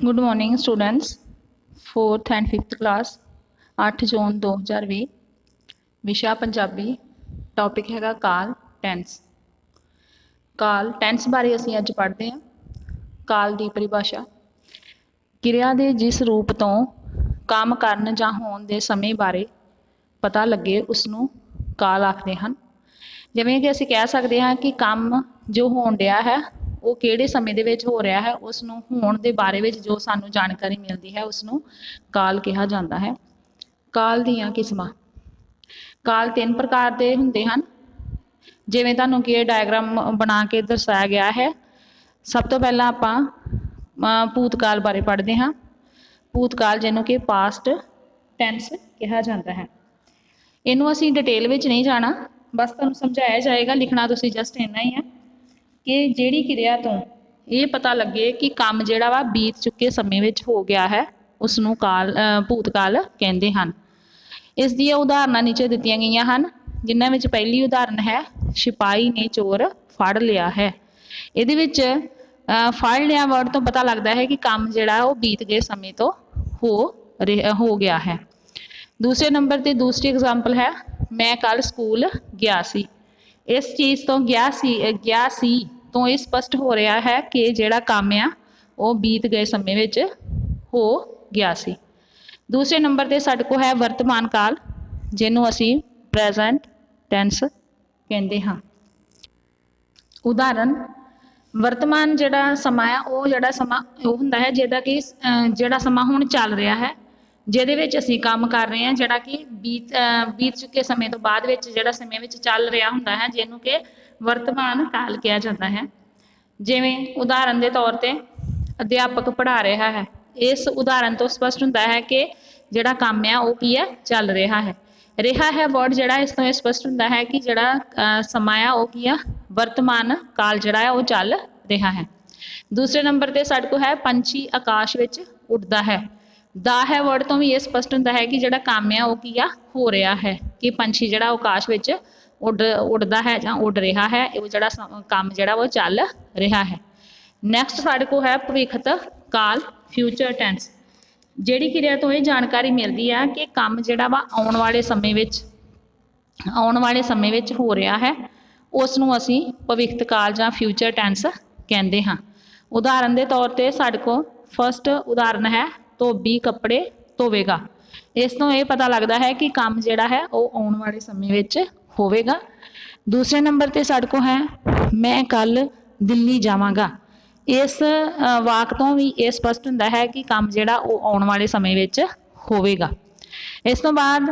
Good morning students. 4th and 5th class 8 June 2020 विषा Punjabi. Topic हैगा काल टेंस। काल टेंस बारे असीं अज पढ़ते हैं। काल की परिभाषा किरिया के जिस रूप तो काम करन जां होण दे समय बारे पता लगे उसनूं काल आखदे हन। जिवें कि असीं कह सकते हैं कि काम जो होण दिया है वो किहड़े समय दे विच हो रहा है, उसनूं होण दे बारे विच जो सानूं जानकारी मिलती है उसनूं काल कहा जाता है। काल दीयां किस्मां। काल 3 प्रकार के हुंदे हन, जिवें तुहानूं कि डायग्राम बना के दर्शाया गया है। सब तो पहला आपां भूतकाल बारे पढ़ते हाँ। भूतकाल जिन्हों कि पास्ट टेंस कहा जाता है। इनू असीं डिटेल विच नहीं जाना, बस तुहानूं समझाया जाएगा। लिखना तुसीं जस्ट इन्ना ही है कि जिहड़ी क्रिया तो ये पता लगे कि काम जिहड़ा वा बीत चुके समय विच हो गया है उसनूं काल भूतकाल कहते हैं। इस दी उदाहरण नीचे दित्तियां गईयां हन, जिन्हां विच पहली उदाहरण है सिपाही ने चोर फड़ लिया है। इहदे विच फड़ लिया वर्ड तो पता लगता है कि काम जिहड़ा वो बीत गए समय तो हो गया है। दूसरे नंबर पर दूसरी एग्जाम्पल है मैं कल स्कूल गया सी। इस चीज़ तो गया सी तो ये स्पष्ट हो रहा है कि जिहड़ा काम आ वो बीत गए समय विच हो गया सी। दूसरे नंबर पर साडे को है वर्तमान काल, जिन्हों असीं प्रेजेंट टेंस कहते हाँ। उदाहरण वर्तमान जिहड़ा समा आ वो जिहड़ा समा हुंदा है जिहदा कि जिहड़ा समा हुण चल रहा है, जिहदे विच असीं काम कर रहे हैं, जिहड़ा कि बीत चुके समय तो बाद विच जिहड़ा समय विच चल रहा हुंदा है, जिहनूं कि वर्तमान काल कहा जाता है। जिवें उदाहरण के तौर पर अध्यापक पढ़ा रहा है। इस उदाहरण तो स्पष्ट हुंदा है कि जिहड़ा काम आ वो की है चल रहा है वर्ड जिहड़ा इस तो स्पष्ट हुंदा है कि जिहड़ा समा आ वो की है वर्तमान काल जिहड़ा है वो चल रहा है। दूसरे नंबर पर साडे को है पंछी आकाश विच उड़दा है। दा है वर्ड तो भी ये स्पष्ट हुंदा है कि जिहड़ा काम आ वो की आ हो रहा है कि पंछी जिहड़ा आकाश विच उड़दा है जां उड़ रहा है, वो जिहड़ा काम जिहड़ा वो चल रहा है। नैक्सट साडे को है भविष्यत काल फ्यूचर टेंस। जिहड़ी क्रिया तो ये जानकारी मिलती है कि काम जिहड़ा वा आउण वाले समय विच हो रहा है उसनूं असीं भविष्यत काल जां फ्यूचर टेंस कहते हाँ। उदाहरण के तौर पर साडे को फर्स्ट उदाहरण है धोबी कपड़े धोवेगा। इस तो ये पता लगता है कि काम जिहड़ा है वो आउण वाले समय विच होवेगा। दूसरे नंबर पर साडे को है मैं कल दिल्ली जावांगा। इस वाक तो भी ये स्पष्ट हुंदा है कि काम जिहड़ा वो आउण वाले समय विच होवेगा। इस तो बाद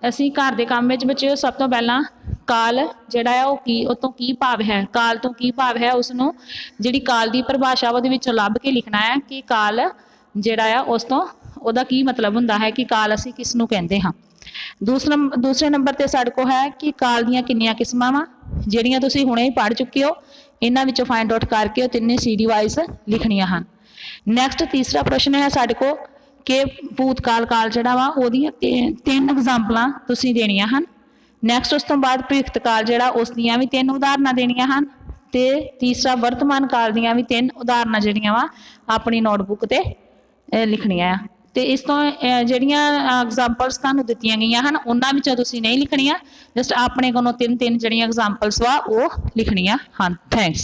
असीं घर दे काम विच बच्चों सब तो पहला काल जिहड़ा है वो की उतों की भाव है, काल तो की भाव है उसनूं जिहड़ी काल की परिभाषा उहदे विचों लभ के लिखना है कि काल जिहड़ा है उस तो उहदा की मतलब हुंदा है कि काल असीं किसनूं कहंदे हां। दूसरे नंबर पर साडे को है कि काल दीयां किन्नियां किस्मां वा, जिहड़ियां तुसीं हुणे ही पढ़ चुके हो। इन्हां विचों फाइंड आउट करके तिन्ने सीडी वाइज लिखणियां हन। नैक्सट तीसरा प्रश्न है साडे को कि भूतकाल काल जिहड़ा वा ओहदियां 3 एग्जाम्पलां तुसीं देणियां हन। नैक्सट उस तो बाद भविष्यत काल जिहड़ा उस दियां भी 3 उदाहरणां देणियां हन ते तीसरा वर्तमान काल दियां भी 3 उदाहरणां जिहड़ियां वा अपनी नोटबुक ते लिखणियां आ। ते इस तो जिहड़ियां एग्जाम्पल्स तुहानूं दित्तियां गईयां हन उन्हां विचों तुसीं नहीं लिखणियां, जस्ट अपने कोलों 3 जिहड़ियां एग्जाम्पल्स वा ओह लिखणियां हन। थैंक्स।